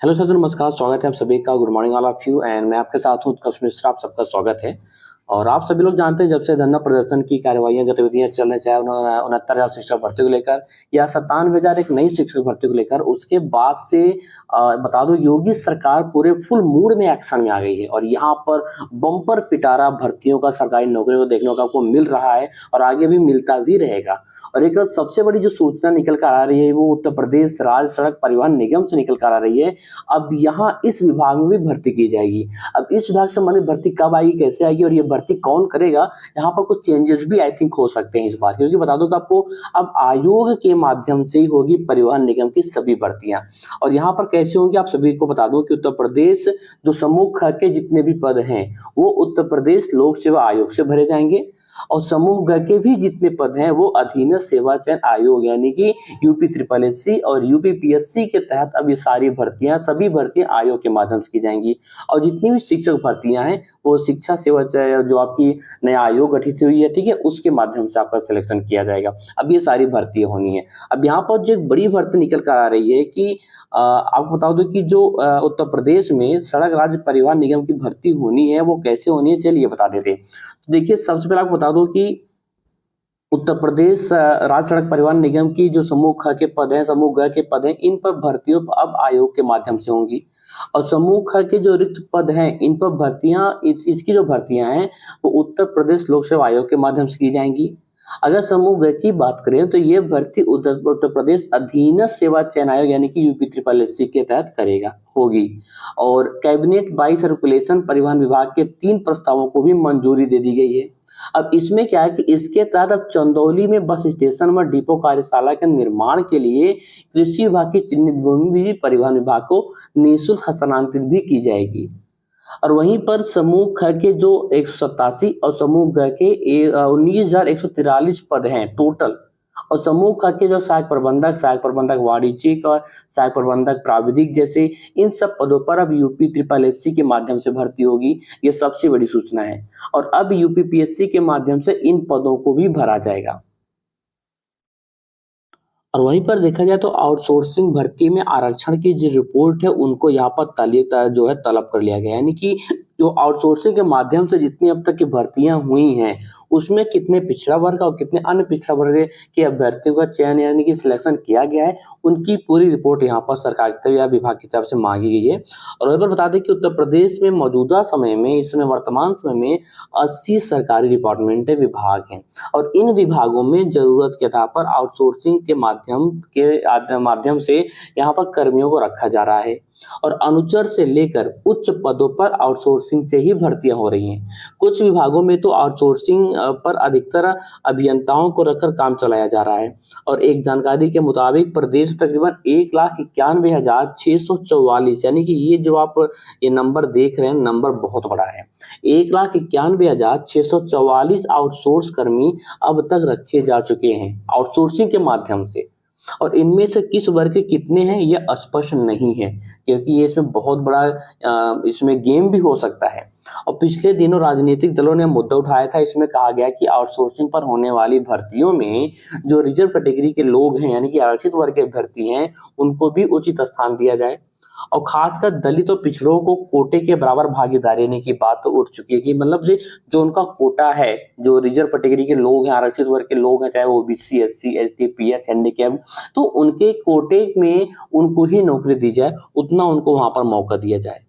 Hello sir, नमस्कार। स्वागत है आप सभी का। Good morning all of you. And मैं आपके साथ हूँ उत्कर्ष मिश्रा। आप सबका स्वागत है। और आप सभी लोग जानते हैं, जब से धरना प्रदर्शन की कार्यवाहियां गतिविधियां चल रही, चाहे 69,000 शिक्षक भर्ती को लेकर या 97,000 एक नई शिक्षक भर्ती को लेकर, उसके बाद से बता दो, योगी सरकार पूरे फुल मूड में एक्शन में आ गई है। और यहाँ पर बम्पर पिटारा भर्तियों का सरकारी नौकरी को देखने को आपको मिल रहा है और आगे भी मिलता भी रहेगा। और एक सबसे बड़ी जो सूचना निकल कर आ रही है वो उत्तर प्रदेश राज्य सड़क परिवहन निगम से निकल कर आ रही है। अब यहाँ इस विभाग में भी भर्ती की जाएगी। अब इस विभाग से संबंधित भर्ती कब आएगी, कैसे आएगी और ये भर्ती कौन करेगा, यहाँ पर कुछ चेंजेस भी आई थिंक हो सकते हैं इस बार। क्योंकि बता दो कि आपको अब आयोग के माध्यम से ही होगी परिवहन निगम की सभी भर्तियां। और यहाँ पर कैसे होंगी आप सभी को बता दूं कि उत्तर प्रदेश जो समूह ख के जितने भी पद हैं वो उत्तर प्रदेश लोक सेवा आयोग से भरे जाएंगे। और समूह ग के भी जितने पद हैं वो अधीनस्थ सेवा चयन आयोग यानी कि यूपी ट्रिपल एससी और यूपी पीएससी के तहत अब ये सारी भर्तियां, सभी भर्तियां आयोग के माध्यम से की जाएंगी। और जितनी भी शिक्षक भर्तियां हैं वो शिक्षा सेवा चयन जो आपकी नया आयोग गठित हुई है, ठीक है, उसके माध्यम से आपका सिलेक्शन किया जाएगा। अब ये सारी भर्तियां होनी है। अब यहाँ पर जो एक बड़ी भर्ती निकल कर आ रही है कि आपको बता दो कि जो उत्तर प्रदेश में सड़क राज्य परिवहन निगम की भर्ती होनी है वो कैसे होनी है, चलिए बता देते हैं। तो देखिए, सबसे पहले आपको बता दो कि उत्तर प्रदेश राज्य सड़क परिवहन निगम की जो समूह ख के पद हैं, समूह ग के पद हैं, इन पर भर्तियों अब आयोग के माध्यम से होंगी। और समूह ख के जो रिक्त पद हैं इन पर भर्तियां, इसकी जो भर्तियां हैं वो उत्तर प्रदेश लोक सेवा आयोग के माध्यम से की जाएंगी। अगर समूह ग की बात करें तो ये भर्ती उत्तर प्रदेश अधीनस्थ सेवा चयन आयोग यानी कि यूपी ट्रिपल एससी के तहत करेगा होगी। और कैबिनेट बाई सर्कुलेशन परिवहन विभाग के 3 प्रस्तावों को भी मंजूरी दे दी गई है। अब इसमें क्या है कि इसके तहत अब चंदौली में बस स्टेशन व डिपो कार्यशाला के निर्माण के लिए कृषि विभाग की चिन्हित भूमि भी परिवहन विभाग को निःशुल्क हस्तांतरित भी की जाएगी। और वहीं पर समूह ख के जो 187 और समूह ग के 19,143 पद हैं टोटल। और समूह ख के जो सहायक प्रबंधक वाणिज्यिक और सहायक प्रबंधक प्राविधिक जैसे इन सब पदों पर अब यूपी ट्रिपल एससी के माध्यम से भर्ती होगी। ये सबसे बड़ी सूचना है। और अब यूपी पीएससी के माध्यम से इन पदों को भी भरा जाएगा। और वहीं पर देखा जाए तो आउटसोर्सिंग भर्ती में आरक्षण की जो रिपोर्ट है उनको यहाँ पर जो है तलब कर लिया गया। यानी कि जो आउटसोर्सिंग के माध्यम से जितनी अब तक की भर्तियां हुई हैं उसमें कितने पिछड़ा वर्ग और कितने अन्य पिछड़ा वर्ग के अभ्यर्थियों का चयन यानी कि सिलेक्शन किया गया है, उनकी पूरी रिपोर्ट यहाँ पर सरकार की तरफ या विभाग की तरफ से मांगी गई है। और वहीं पर बता दें कि उत्तर प्रदेश में मौजूदा समय में, इस समय वर्तमान समय में 80 सरकारी डिपार्टमेंट विभाग हैं। और इन विभागों में जरूरत के आधार पर आउटसोर्सिंग के माध्यम से यहाँ पर कर्मियों को रखा जा रहा है। और अनुचर से लेकर उच्च पदों पर आउटसोर्सिंग से ही भर्तियां हो रही हैं। कुछ विभागों में तो आउटसोर्सिंग पर अधिकतर अभियंताओं को रखकर काम चलाया जा रहा है। और एक जानकारी के मुताबिक प्रदेश में तकरीबन 1,91,644 यानी कि ये जो आप ये नंबर देख रहे हैं, नंबर बहुत बड़ा है। 1,91,644 आउटसोर्स कर्मी अब तक रखे जा चुके हैं आउटसोर्सिंग के माध्यम से। और इनमें से किस वर्ग के कितने हैं ये स्पष्ट नहीं है, क्योंकि ये इसमें बहुत बड़ा इसमें गेम भी हो सकता है। और पिछले दिनों राजनीतिक दलों ने मुद्दा उठाया था। इसमें कहा गया कि आउटसोर्सिंग पर होने वाली भर्तियों में जो रिजर्व कैटेगरी के लोग हैं यानी कि आरक्षित वर्ग के अभ्यर्थी हैं उनको भी उचित स्थान दिया जाए। और खासकर दलित और पिछड़ों को कोटे के बराबर भागीदारी देने की बात तो उठ चुकी है कि मतलब जो उनका कोटा है, जो रिजर्व कैटेगरी के लोग हैं, आरक्षित वर्ग के लोग हैं, चाहे OBC, SC, ST, pH, handicap, तो उनके कोटे में उनको ही नौकरी दी जाए, उतना उनको वहां पर मौका दिया जाए।